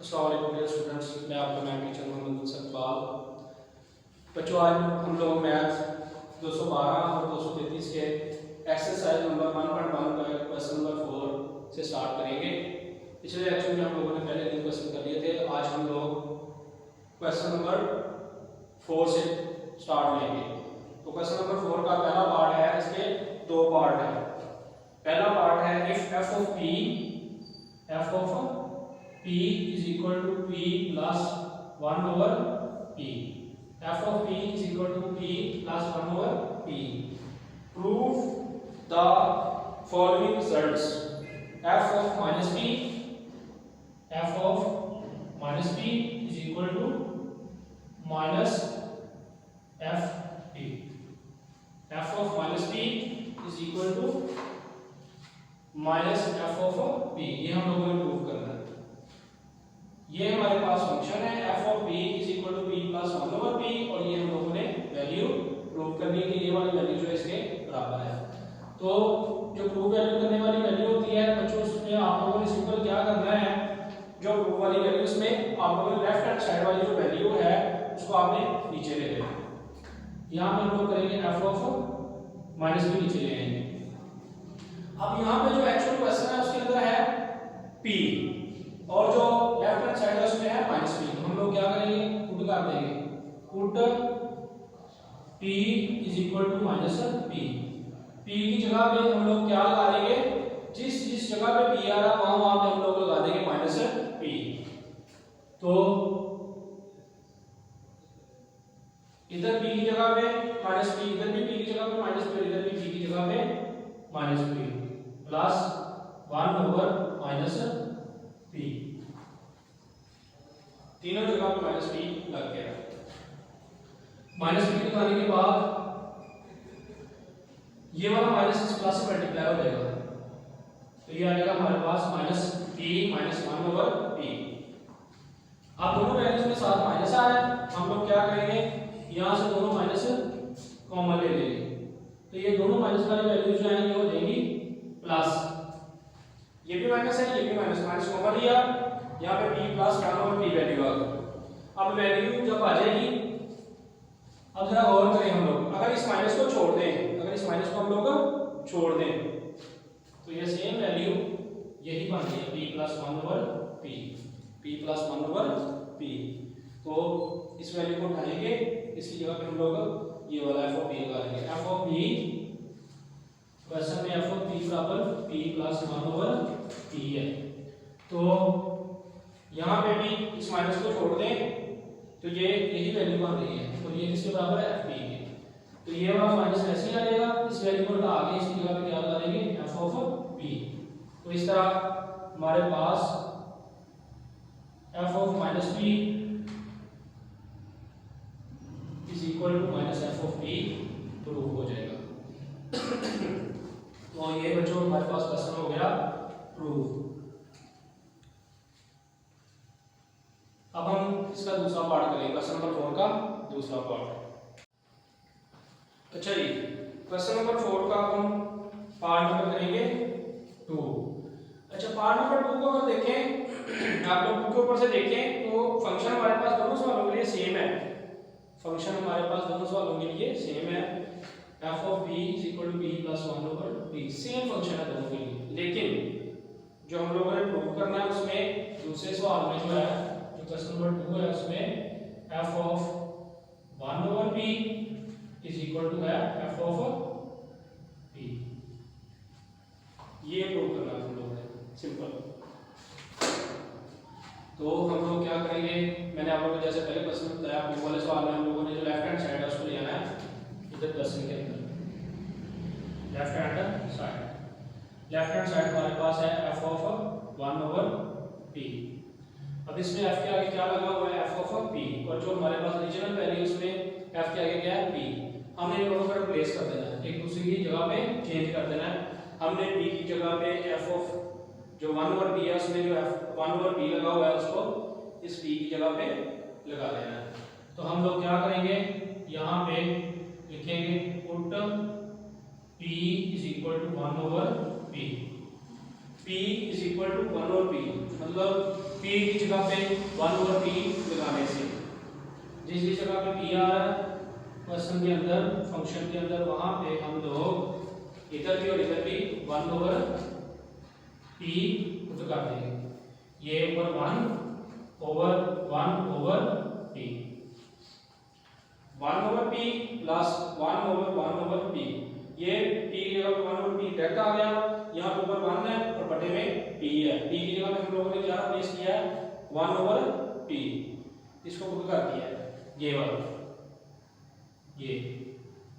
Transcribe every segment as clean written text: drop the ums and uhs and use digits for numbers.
अस्सलाम वालेकुम dear students, मैं आपका मैथ टीचर मोहम्मद इकबाल। बच्चों, आज हम लोग मैथ 212 और 233 के एक्सरसाइज नंबर 1.1 का क्वेश्चन नंबर 4 से स्टार्ट करेंगे। पिछले लेक्चर में हम लोगों ने पहले 3 क्वेश्चन कर लिए थे। आज हम लोग क्वेश्चन नंबर 4 से स्टार्ट लेंगे। तो क्वेश्चन नंबर 4 का पहला पार्ट है, इसके 2 पार्ट है। पहला पार्ट है if f of p is equal to p plus 1 over p. f of p is equal to p plus 1 over p. Prove the following results. f of minus p is equal to minus ft. f of minus p is equal to minus f of p. ये हम लोगों ने prove करना है। ये हमारे पास function है f of p is equal to p plus 1 over p, और ये हम लोगों ने वैल्यू प्रूव करनी है कि ये वाली वैल्यू जो है इसके बराबर है। तो जो प्रूव वैल्यू करने वाली वैल्यू होती है बच्चों, उसमें आप लोगों ने सिंपल क्या करना है, जो प्रूव वाली वैल्यू उसमें आप लोगों ने लेफ्ट हैंड साइड वाली जो वैल्यू है उसको आपने नीचे ले लेना है। यहाँ पे हम लोग करेंगे f of माइनस p नीचे ले आएंगे। अब यहाँ पे जो एक्चुअल क्वेश्चन है उसके अंदर है p और जो लेफ्ट हैंड साइड है उसमें है माइनस p। हम लोग क्या करेंगे, पुट कर देंगे, put p is equal to minus p। p की जगह पे हम लोग क्या लगा देंगे, जिस जगह पे p आ रहा है वहां पे हम लोग लगा देंगे माइनस p। तो इधर p की जगह पे माइनस p, इधर भी p की जगह पे माइनस p, इधर भी p की जगह पे minus p plus 1 over minus p। तीनों जगह पे माइनस p लग गया। माइनस p लगाने के बाद ये वाला माइनस इस प्लस से मल्टीप्लाई हो जाएगा, तो ये आ जाएगा हमारे पास minus p minus 1 over p। अब दोनों वैल्यूज में साथ माइनस आ रहा है, हम लोग क्या करेंगे, यहां से दोनों माइनस कॉमन ले लेंगे, तो ये दोनों माइनस वाली वैल्यूज जो है ये हो जाएंगी प्लस। ये भी माइनस है, ये भी माइनस, माइनस कॉमन लिया, यहाँ पे p plus 1 over p value आ गई। अब वैल्यू जब आ जाएगी, अब जरा गौर करें हम लोग, अगर इस माइनस को छोड़ दें, अगर इस माइनस को हम लोग छोड़ दें तो ये सेम वैल्यू यही बन गई p plus 1 over p, p plus 1 over p। तो इस वैल्यू को उठाएंगे, इसकी जगह पे हम लोग ये वाला f of p लगा देंगे। f of p क्वेश्चन में f of p बराबर p प्लस 1 ओवर p है। तो यहाँ पे भी इस माइनस को छोड़ दें तो ये यही वैल्यू बन रही है, और ये किसके बराबर है, f p के। तो ये वाला माइनस ऐसे ही आ जाएगा, इस वैल्यू को हटा के इसकी जगह पे क्या लगा देंगे, f of p। तो इस तरह हमारे पास f of minus p is equal to minus f of p prove हो जाएगा। तो ये बच्चों हमारे पास क्वेश्चन हो गया प्रूव। अब हम इसका दूसरा पार्ट करेंगे, क्वेश्चन नंबर 4 का दूसरा पार्ट। अच्छा जी, क्वेश्चन नंबर 4 का हम पार्ट नंबर करेंगे 2। अच्छा, पार्ट नंबर 2 को अगर देखें, आप लोग बुक के ऊपर से देखें तो फंक्शन हमारे पास दोनों सवालों के लिए सेम है। फंक्शन हमारे पास दोनों सवालों के लिए सेम है, f of p is equal to p plus 1 over p। Same function है दोनों के लिए, लेकिन जो हम लोगों ने प्रूव करना है उसमें दूसरे सवाल में जो है, जो क्वेश्चन नंबर 2 है उसमें f of 1 over p is equal to है f of p। ये प्रूव करना है हम लोगों ने, सिंपल। तो हम लोग क्या करेंगे, मैंने आप लोगों को जैसे पहले क्वेश्चन बताया, प्रूव वाले सवाल में हम लोगों ने जो लेफ्ट हैंड साइड है उसको ले आना है इधर क्वेश्चन के अंदर। लेफ्ट हैंड साइड हमारे पास है f of 1 over p। अब इसमें f के आगे क्या लगा हुआ है, f of p, और जो हमारे पास ओरिजिनल वैल्यू उसमें f के आगे क्या है, p। हमने इन दोनों को रिप्लेस कर देना है, एक दूसरे की जगह पे चेंज कर देना है। हमने p की जगह पे f of जो 1 over p है उसमें जो 1 over p लगा हुआ है उसको इस p की जगह पे लगा देना है। तो हम लोग क्या करेंगे, यहाँ पे लिखेंगे put p is equal to 1 over p। p is equal to 1 over p। मतलब p की जगह पे 1/p लगाने से जिस जगह पे p आ रहा है क्वेश्चन के अंदर, फंक्शन के अंदर, वहां पे हम लोग इधर भी और इधर भी 1/p पुट कर देंगे। ये ऊपर 1/p 1/p प्लस 1/p, ये p की जगह पे 1/p डायरेक्ट आ गया, यहाँ पे ऊपर 1 है और बटे में p है। p की जगह पे हम लोगों ने क्या प्लेस किया है 1/p, इसको पुट कर दिया है ये वाला, ये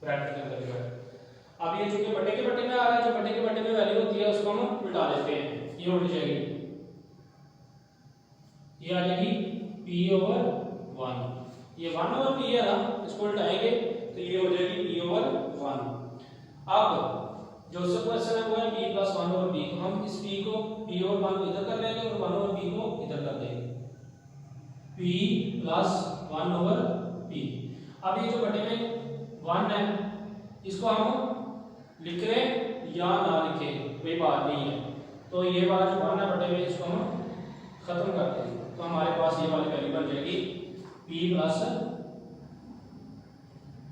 प्रैक्टिकल करेगा। अब ये चूंकि बटे के बटे में आ रहा है, जो बटे के बटे में वैल्यू होती है उसको हम उल्टा लेते हैं, ये उल्ट जाएगी, ये आ जाएगी p/1, ये 1/p है ना, इसको उल्टाएंगे तो ये हो जाएगी p/1। अब जो सब क्वेश्चन है वो है p + 1/p, तो हम इस p को p/1 को इधर कर लेंगे और 1/p को इधर कर देंगे, p + 1/p। अब ये जो बटे में 1 है इसको हम लिख लें या ना लिखें कोई बात नहीं है, तो ये वाला जो 1 है बटे में इसको हम खत्म कर देंगे, तो हमारे पास ये वाली वैल्यू बन जाएगी p +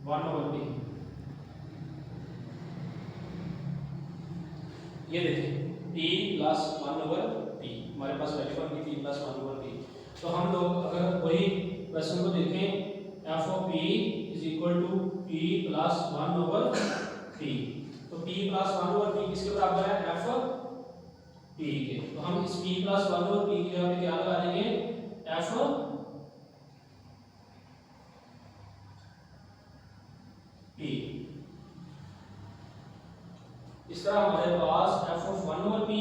1/p। ये देखिए p + 1/p, हमारे पास वैल्यू बन गई p + 1/p। तो हम लोग अगर वही क्वेश्चन को देखें f(p) = p + 1/p, तो p + 1/p किसके बराबर है f(p) के, तो हम इस p + 1/p की जगह पे क्या लगा देंगे f(p)। इस तरह हमारे पास f(1/p)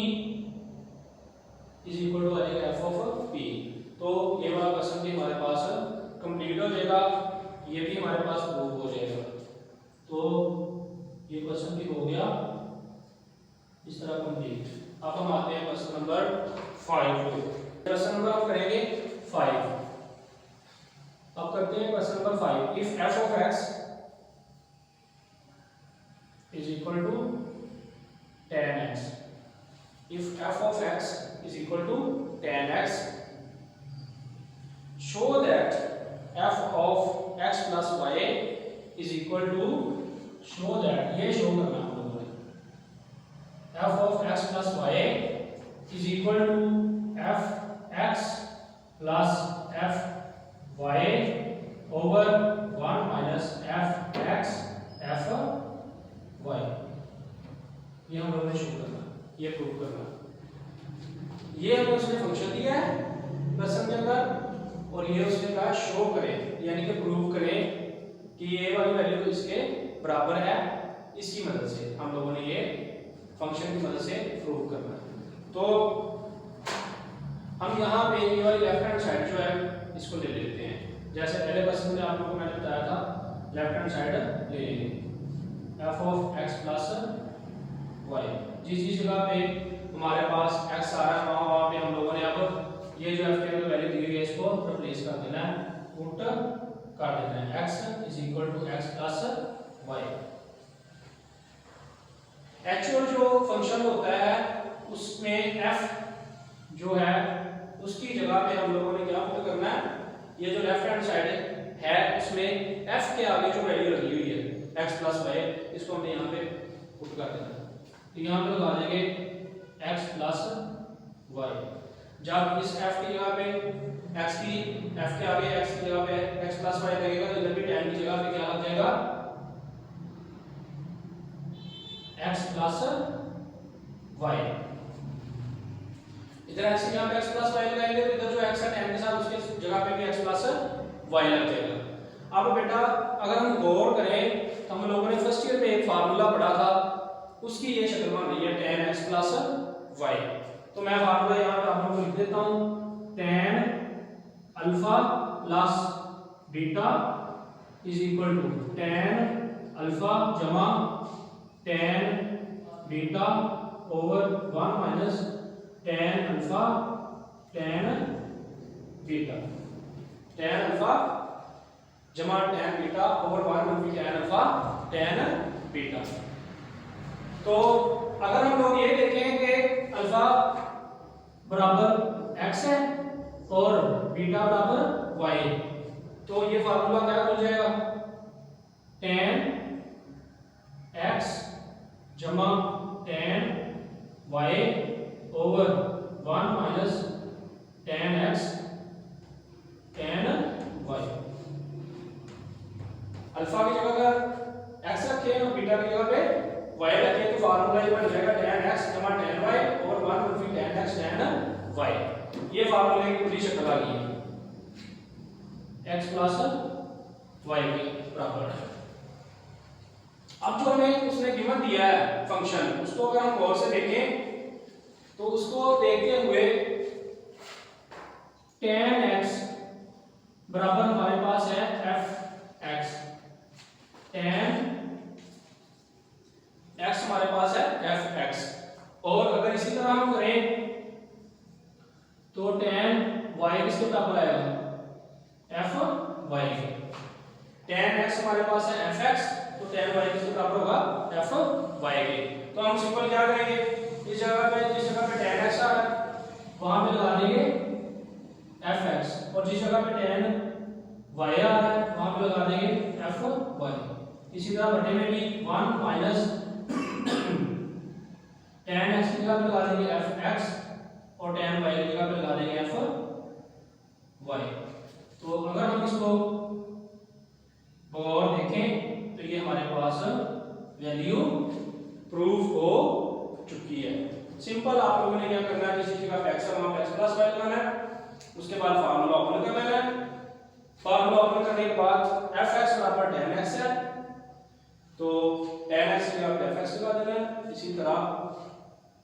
= आ जाएगा f(p), तो ये वाला क्वेश्चन भी हमारे पास कंप्लीट हो जाएगा, ये भी हमारे पास प्रूव हो जाएगा। तो ये क्वेश्चन भी हो गया इस तरह कंप्लीट। अब हम आते हैं क्वेश्चन नंबर 5 पे। क्वेश्चन नंबर आप करेंगे 5। अब करते हैं question number 5। If f(x) = tan x, if f(x) = tan x, show that f(x + y) show that, ये शो करना हम लोगों ने, f(x + y) fx plus fy over 1 minus fx fy, ये हम लोगों ने शो करना, ये प्रूव करना। ये हमें उसने फंक्शन दिया है क्वेश्चन के अंदर और ये उसने कहा शो करें, यानी कि प्रूव करें कि ये वाली वैल्यू इसके बराबर है। इसकी मदद से हम लोगों ने ये फंक्शन की मदद से प्रूव करना है। तो हम यहाँ पे ये वाली लेफ्ट हैंड साइड जो है इसको ले लेते हैं, जैसे पहले क्वेश्चन में आप लोगों को मैंने बताया था, लेफ्ट हैंड साइड ले लेंगे f(x + y), जिस जगह पे हमारे पास x आ रहा है वहाँ पे हम लोगों ने अब ये जो f के अंदर वैल्यू दी हुई है इसको रिप्लेस कर देना है, पुट कर देना है, x = x + y। एक्चुअल जो फंक्शन होता है उसमें f जो है उसकी जगह पे हम लोगों ने क्या पुट करना है, ये जो लेफ्ट हैंड साइड है उसमें f के आगे जो वैल्यू लगी हुई है x + y, इसको हमने यहाँ पे पुट कर देना है। तो यहाँ पे लगा देंगे x + y। जब इस f की जगह पे f के आगे x की जगह पे x + y लगेगा तो इधर भी tan की जगह पे क्या लग जाएगा x + y। इधर x की जगह पे x + y लगाएंगे तो इधर जो x है tan के साथ उसके जगह पे भी x + y लग जाएगा। अब बेटा अगर हम गौर करें तो हम लोगों ने फर्स्ट ईयर में एक फार्मूला पढ़ा था, उसकी ये शक्ल बन रही है tan x + y। तो मैं फार्मूला यहाँ पे आप लोगों को लिख देता हूँ, tan alpha plus beta = tan alpha जमा tan beta over 1 minus tan alpha tan beta, tan alpha जमा tan beta over 1 minus tan alpha tan beta. तो अगर हम लोग ये देखें कि अल्फा बराबर x है और बीटा बराबर y, तो ये फार्मूला क्या बन जाएगा, tan x जमा tan y over 1 minus tan x tan y। Alpha की जगह पर x रखे और बीटा की जगह पे y रखे, तो फार्मूला ये बन जाएगा tan x जमा tan y ओवर 1 फिर tan x tan y। ये फार्मूले की पूरी शक्ल आ गई है, x प्लस y के बराबर है। अब जो हमें उसने गिवन दिया है फंक्शन, उसको अगर हम गौर से देखें तो उसको देखते हुए tan x बराबर हमारे पास है f(x), tan x हमारे पास है f(x), और अगर इसी तरह हम करें तो tan y किसके बराबर आएगा, f(y) के। tan x हमारे पास है f(x), तो tan y किसके बराबर होगा, f(y) के। तो हम सिंपल क्या करेंगे, इस जगह पे जिस जगह पे tan x आ रहा है वहां पे लगा देंगे f(x), और जिस जगह पे tan y आ रहा है वहां पे लगा देंगे f(y)। इसी तरह बटे में भी 1 माइनस tan x की जगह पे लगा देंगे f(x) और tan y की जगह पे लगा देंगे f(y)। तो अगर हम इसको और देखें तो ये हमारे पास वैल्यू प्रूफ हो चुकी है। सिंपल आप लोगों ने क्या करना है, किसी जगह x है वहां पे x प्लस y लगाना है, उसके बाद फार्मूला ओपन कर लेना है। फार्मूला ओपन करने के बाद f(x) बराबर tan x है, तो tan x की जगह पे f(x) लगा देना है। इसी तरह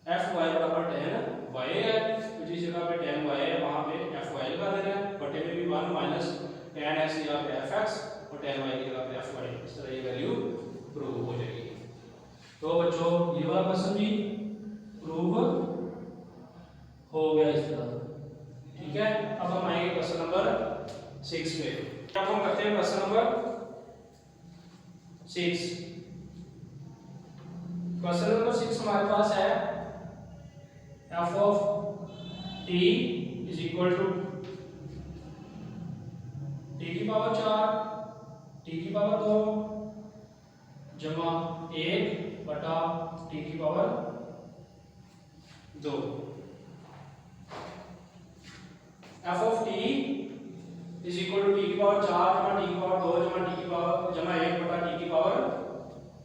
f(y) बराबर tan y है, तो जिस जगह पे tan y है वहां पे f(y) लगा देना है। बटे में भी 1 माइनस tan x की जगह पे f(x) और tan y की जगह पे f(y), इस तरह ये वैल्यू प्रूव हो जाएगी। तो बच्चों ये वाला क्वेश्चन भी प्रूव हो गया इस तरह, ठीक है। अब हम आएंगे क्वेश्चन नंबर 6 पे। अब हम करते हैं क्वेश्चन नंबर 6। क्वेश्चन नंबर 6 हमारे पास है f of t is equal to t की पावर 4 t की पावर 2 जमा 1 बटा t की power 2। f of t is equal to t की पावर 4 जमा t की पावर 2 जमा t की पावर जमा 1 बटा t की पावर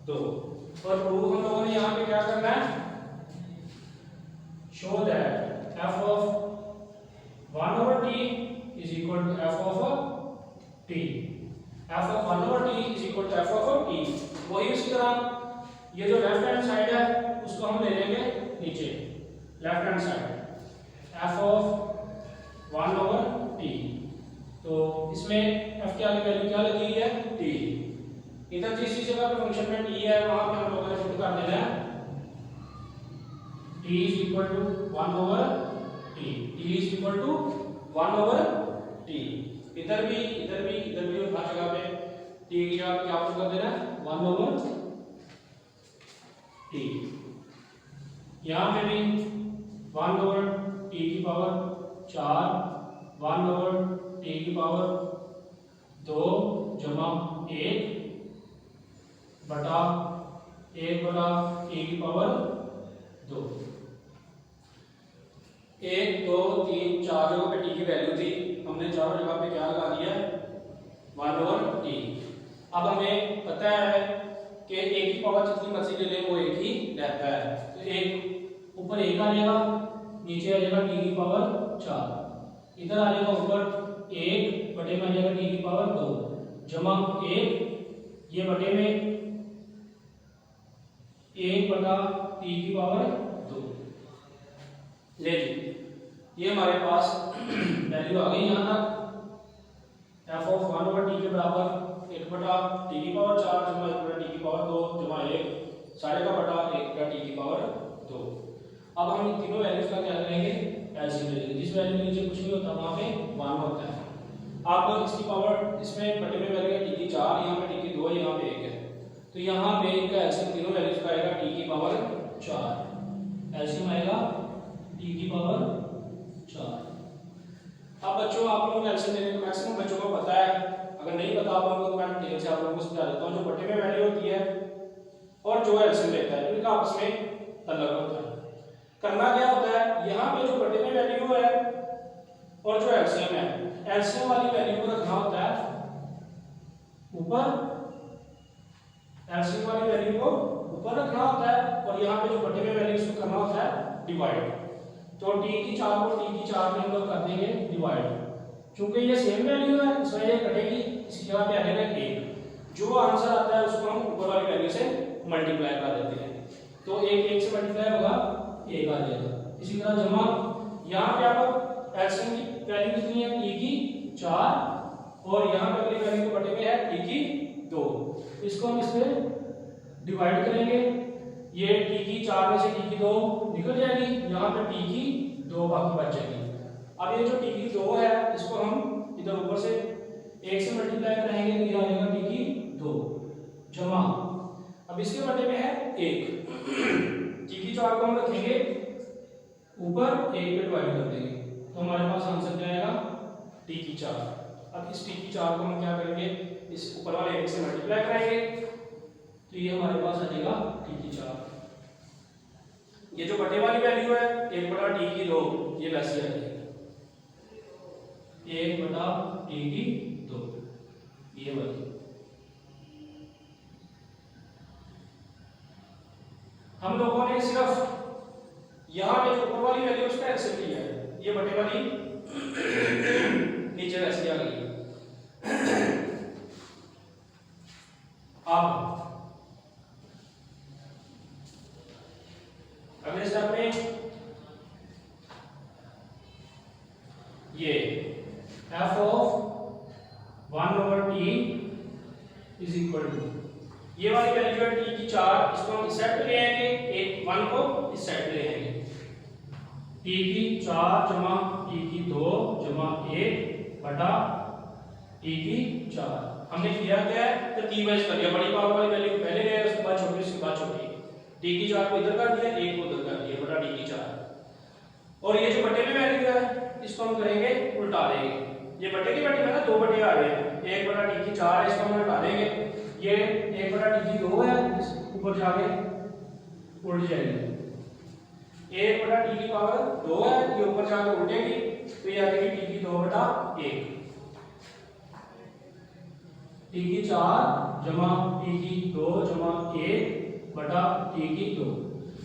2। और प्रूफ हम लोगों ने यहाँ पे क्या करना है, show that f of 1 over t is equal to f of t, f of 1 over t is equal to f of t। वही उसी तरह ये जो लेफ्ट हैंड साइड है उसको हम ले लेंगे नीचे, left hand side f of 1 over t, तो इसमें f की आगे वैल्यू क्या लगी है, t। इधर जिस जगह पे फंक्शन में t है वहां पे हम लोगों ने पुट कर देना है t is equal to 1 over t, t is equal to 1 over t। इधर भी हर जगह पे t की जगह पे क्या पुट कर देना है, 1 over t। यहाँ पे भी 1 over t की पावर 4 1 over t की पावर 2 जमा 1 बटा 1 बटा t की पावर 2। 1 2 3 4 जगह पे t की वैल्यू थी, हमने चारों जगह पे क्या लगा दिया, 1 over t। अब हमें पता है कि a की पावर जितनी मर्जी ले लें वो एक ही रहता है, तो एक ऊपर 1 आ जाएगा, नीचे आ जाएगा t की पावर 4, इधर आ जाएगा ऊपर 1 बटे में आ जाएगा t की पावर 2 जमा 1 ये बटे में 1 बटा t की पावर 2। ले ली, ये हमारे पास वैल्यू आ गई यहाँ तक। f ऑफ 1 over t के बराबर 1 बटा t की पावर 4 जमा 1 बटा t की पावर 2 जमा 1 सारे का बटा 1 बटा t की पावर 2। अब हम इन तीनों वैल्यूज का क्या करेंगे, एलसीएम लेंगे। जिस वैल्यू के नीचे कुछ नहीं होता वहां पे 1 होता है। अब इसकी पावर इसमें बटे में वैल्यू है t की 4, यहाँ पे t की 2, यहाँ पे 1 है, तो यहाँ पे इनका एलसीएम तीनों वैल्यूज का आएगा t की पावर 4। एलसीएम आएगा t की पावर 4। बच्चों आप लोगों को एलसीएम देने का मैक्सिमम बच्चों को पता है, अगर नहीं पता आप लोगों को मैं डिटेल से आप लोगों को समझा देता हूँ। जो बटे में वैल्यू होती है और जो एलसीएम लेता है इनका आपस में अलग होता है। करना क्या होता है, यहाँ पे जो बटे में वैल्यू है और जो एलसीएम है, एलसीएम वाली वैल्यू को रखना होता है ऊपर, एलसीएम वाली वैल्यू को ऊपर रखना होता है और यहाँ पे जो बटे में वैल्यू उसको करना होता है डिवाइड। तो t की 4 को t की 4 में हम लोग कर देंगे डिवाइड, क्योंकि ये सेम वैल्यू है इसमें ये कटेगी, इसकी जगह पे आ जाएगा 1। जो आंसर आता है उसको हम ऊपर वाली वैल्यू से मल्टीप्लाई कर देते हैं, तो 1 से मल्टीप्लाई होगा 1 आ जाएगा। इसी तरह जमा, यहाँ पे आप एलसीएम की वैल्यू कितनी है t की 4 और यहाँ पे अगली वैल्यू बटे में है t की 2, इसको हम इसमें डिवाइड करेंगे, ये t की 4 में से t की 2 निकल जाएगी, यहाँ पे t की 2 बाकी बच जाएगी। अब ये जो t की 2 है इसको हम इधर ऊपर से 1 से मल्टीप्लाई करेंगे तो ये आ जाएगा t की 2 जमा, अब इसके बटे में है 1, t की 4 को हम रखेंगे ऊपर 1 पे डिवाइड कर देंगे, तो हमारे पास आंसर क्या आएगा t की 4। अब इस t की 4 को हम क्या करेंगे, इस ऊपर वाले 1 से मल्टीप्लाई करेंगे तो ये हमारे पास आ जाएगा t की 4। ये जो बटे वाली वैल्यू है 1 बटा t की 2, ये वैसी आ जाएगी 1 बटा t की 2, ये वाली। हम लोगों ने सिर्फ यहाँ पे जो ऊपर वाली वैल्यू उसका एक्सेप्ट किया है, ये बटे वाली नीचे वैसी आ गई है। अब अगले स्टेप में ये f of 1/t is equal to, ये वाली वैल्यू है t की 4, इसको हम इस साइड पे ले आएंगे, एक 1 को इस साइड पे ले आएंगे, t की 4 जमा t की 2 जमा 1 बटा t की 4। हमने किया क्या है, तरतीब वाइज कर दिया, बड़ी पावर वाली वैल्यू पहले ले आए, उसके बाद छोटी, उसके बाद छोटी, t की 4 को इधर कर दिया, 1 को उधर कर दिया बटा t की 4। और ये जो बटे में वैल्यू है इसको हम करेंगे उल्टा देंगे, ये बटे की बटे में ना 2 बटे आ रहे हैं, 1 बटा t की 4 है इसको हम उल्टा देंगे, ये 1 बटा t की 2 है ऊपर जाके उल्ट जाएगी, 1 बटा t की पावर 2 है ये ऊपर जाके उल्टेगी तो ये आ जाएगी t की 2 बटा 1, t की 4 जमा t की 2 जमा 1 बटा t की 2।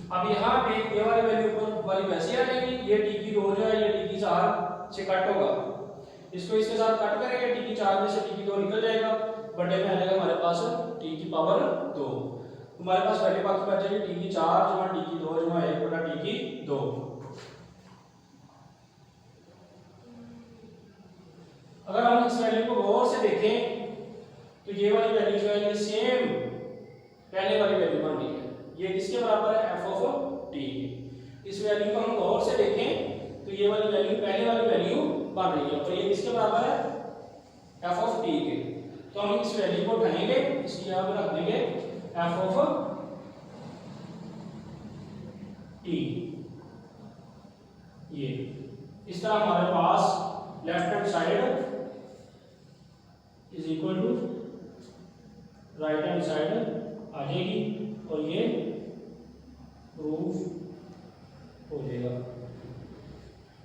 अब यहाँ पे ये वाली वैल्यू ऊपर वाली वैसी आ जाएगी, ये t की 2 जो है ये t की 4 से कट होगा, इसको इसके साथ कट करेंगे, t की 4 में से t की 2 निकल जाएगा, बटे में आ जाएगा हमारे पास t की पावर 2, हमारे पास वैल्यू बाकी बच जाएगी t की 4 जमा t की 2 जमा 1 बटा t की 2। अगर हम इस वैल्यू को गौर से देखें तो ये वाली वैल्यू जो है ये सेम पहले वाली वैल्यू बन रही है, ये किसके बराबर है f ऑफ t। इस वैल्यू को हम गौर से देखें तो ये वाली वैल्यू पहले वाली वैल्यू बन रही है और ये किसके बराबर है f ऑफ t के, तो हम इस वैल्यू को उठाएंगे, इसकी यहां पर रख देंगे f ऑफ t, ये इस तरह हमारे पास left hand side is equal to right hand side आ जाएगी और ये प्रूफ हो जाएगा।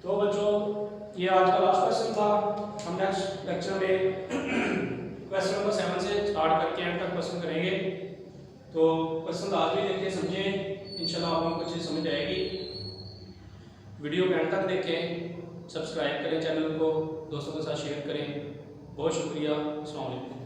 तो बच्चों ये आज का लास्ट क्वेश्चन था, हम नेक्स्ट लेक्चर में क्वेश्चन नंबर 7 से स्टार्ट करके एंड तक क्वेश्चन करेंगे। तो क्वेश्चन आज भी देखें समझें, इंशाल्लाह आप लोगों को अच्छी समझ आएगी। वीडियो को एंड तक देखें, सब्सक्राइब करें चैनल को, दोस्तों के साथ शेयर करें। बहुत शुक्रिया, अस्सलाम वालेकुम।